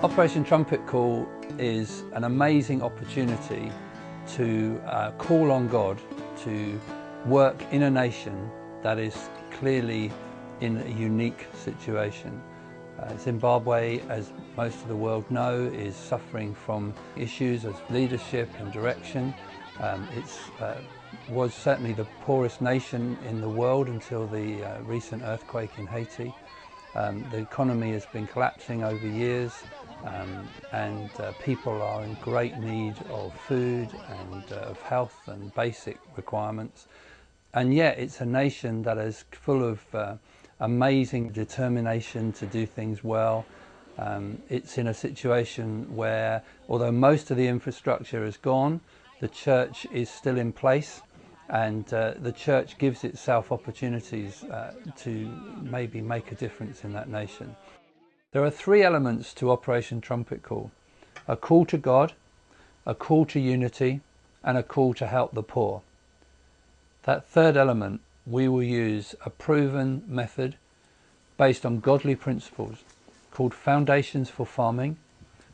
Operation Trumpet Call is an amazing opportunity to call on God to work in a nation that is clearly in a unique situation. Zimbabwe, as most of the world know, is suffering from issues as leadership and direction. It was certainly the poorest nation in the world until the recent earthquake in Haiti. The economy has been collapsing over years, and people are in great need of food and of health and basic requirements. And yet it's a nation that is full of amazing determination to do things well. It's in a situation where, although most of the infrastructure is gone, the church is still in place, and the church gives itself opportunities to maybe make a difference in that nation. There are three elements to Operation Trumpet Call: a call to God, a call to unity, and a call to help the poor. That third element, we will use a proven method based on godly principles called Foundations for Farming,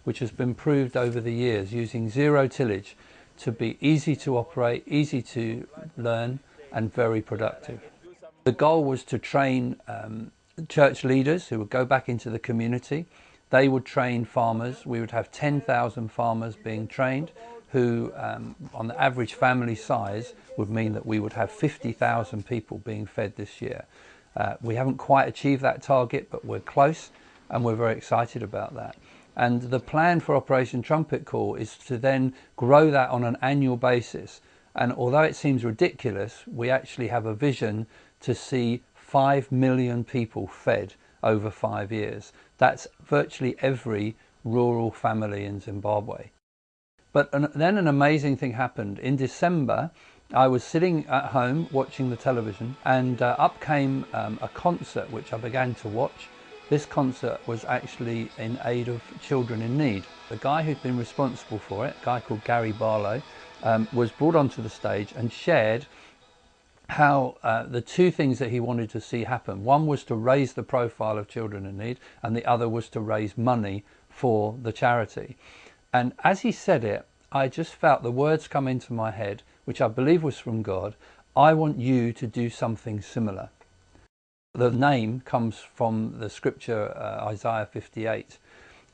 which has been proved over the years using zero tillage to be easy to operate, easy to learn, and very productive. The goal was to train church leaders who would go back into the community. They would train farmers. We would have 10,000 farmers being trained who, on the average family size, would mean that we would have 50,000 people being fed this year. We haven't quite achieved that target, but we're close, and we're very excited about that. And the plan for Operation Trumpet Call is to then grow that on an annual basis. And although it seems ridiculous, we actually have a vision to see 5 million people fed over 5 years. That's virtually every rural family in Zimbabwe. But then an amazing thing happened. In December, I was sitting at home watching the television, and up came a concert which I began to watch. This concert was actually in aid of children in need. The guy who'd been responsible for it, a guy called Gary Barlow, was brought onto the stage and shared how the two things that he wanted to see happen. One was to raise the profile of children in need, and the other was to raise money for the charity. And as he said it, I just felt the words come into my head, which I believe was from God: I want you to do something similar. The name comes from the scripture Isaiah 58,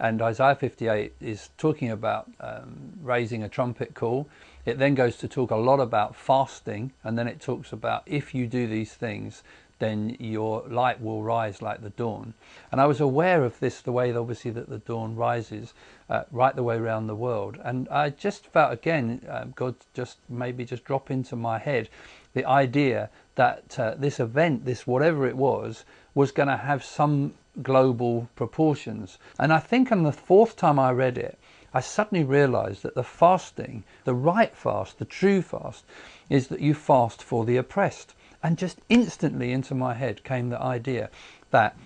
and Isaiah 58 is talking about raising a trumpet call. It then goes to talk a lot about fasting, and then it talks about if you do these things, then your light will rise like the dawn. And I was aware of this, the way obviously that the dawn rises right the way around the world. And I just felt again, God just maybe just drop into my head the idea that this event, this whatever it was going to have some global proportions. And I think on the fourth time I read it, I suddenly realized that the fasting, the right fast, the true fast, is that you fast for the oppressed. And just instantly into my head came the idea that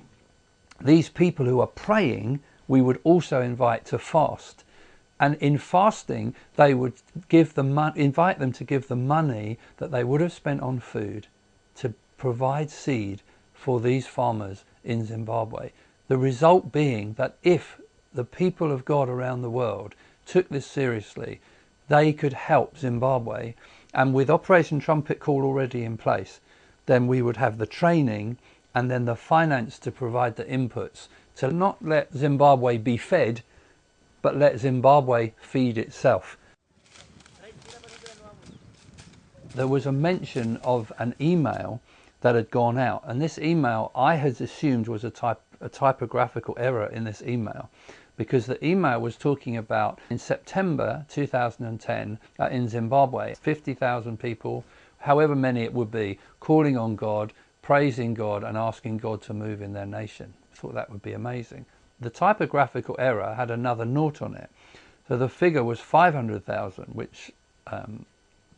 these people who are praying, we would also invite to fast. And in fasting, they would invite them to give the money that they would have spent on food to provide seed for these farmers in Zimbabwe. The result being that if the people of God around the world took this seriously, they could help Zimbabwe. And with Operation Trumpet Call already in place, then we would have the training and then the finance to provide the inputs to not let Zimbabwe be fed, but let Zimbabwe feed itself. There was a mention of an email that had gone out, and this email I had assumed was a typographical error in this email, because the email was talking about in September 2010 in Zimbabwe, 50,000 people, however many it would be, calling on God, praising God, and asking God to move in their nation. I thought that would be amazing. The typographical error had another naught on it, so the figure was 500,000, which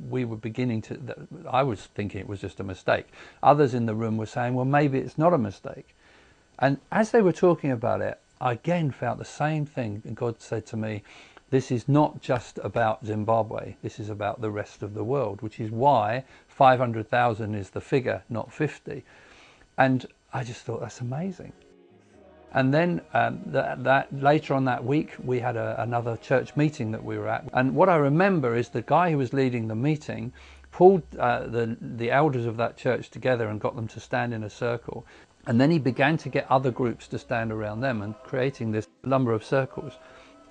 we were beginning to, I was thinking it was just a mistake. Others in the room were saying, well, maybe it's not a mistake. And as they were talking about it, I again felt the same thing, and God said to me, this is not just about Zimbabwe, this is about the rest of the world, which is why 500,000 is the figure, not 50. And I just thought, that's amazing. And then later on that week, we had another church meeting that we were at. And what I remember is the guy who was leading the meeting pulled the elders of that church together and got them to stand in a circle. And then he began to get other groups to stand around them and creating this number of circles.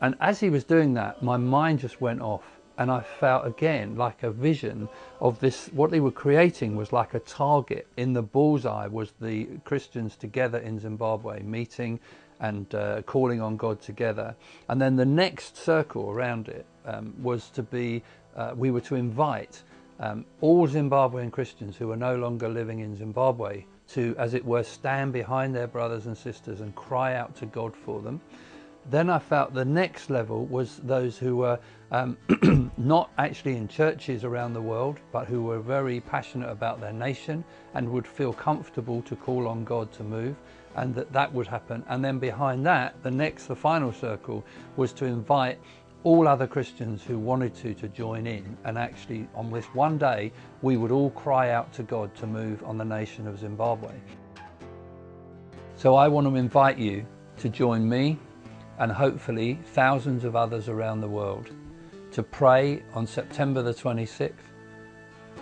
And as he was doing that, my mind just went off. And I felt again like a vision of this. What they were creating was like a target. In the bullseye was the Christians together in Zimbabwe, meeting and calling on God together. And then the next circle around it was to be, we were to invite all Zimbabwean Christians who are no longer living in Zimbabwe to, as it were, stand behind their brothers and sisters and cry out to God for them. Then I felt the next level was those who were not actually in churches around the world, but who were very passionate about their nation and would feel comfortable to call on God to move, and that would happen. And then behind that, the final circle was to invite all other Christians who wanted to join in, and actually on this one day we would all cry out to God to move on the nation of Zimbabwe. So I want to invite you to join me and hopefully thousands of others around the world to pray on September the 26th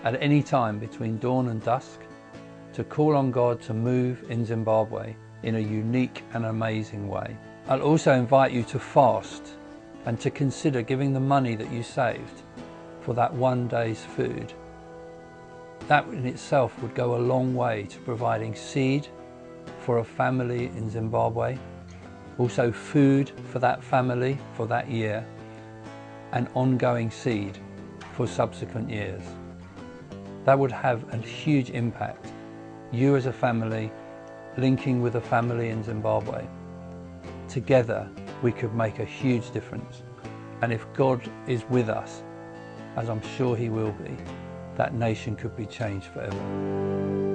at any time between dawn and dusk, to call on God to move in Zimbabwe in a unique and amazing way. I'll also invite you to fast and to consider giving the money that you saved for that one day's food. That in itself would go a long way to providing seed for a family in Zimbabwe, also food for that family for that year, and ongoing seed for subsequent years. That would have a huge impact. You as a family linking with a family in Zimbabwe. Together we could make a huge difference. And if God is with us, as I'm sure he will be, that nation could be changed forever.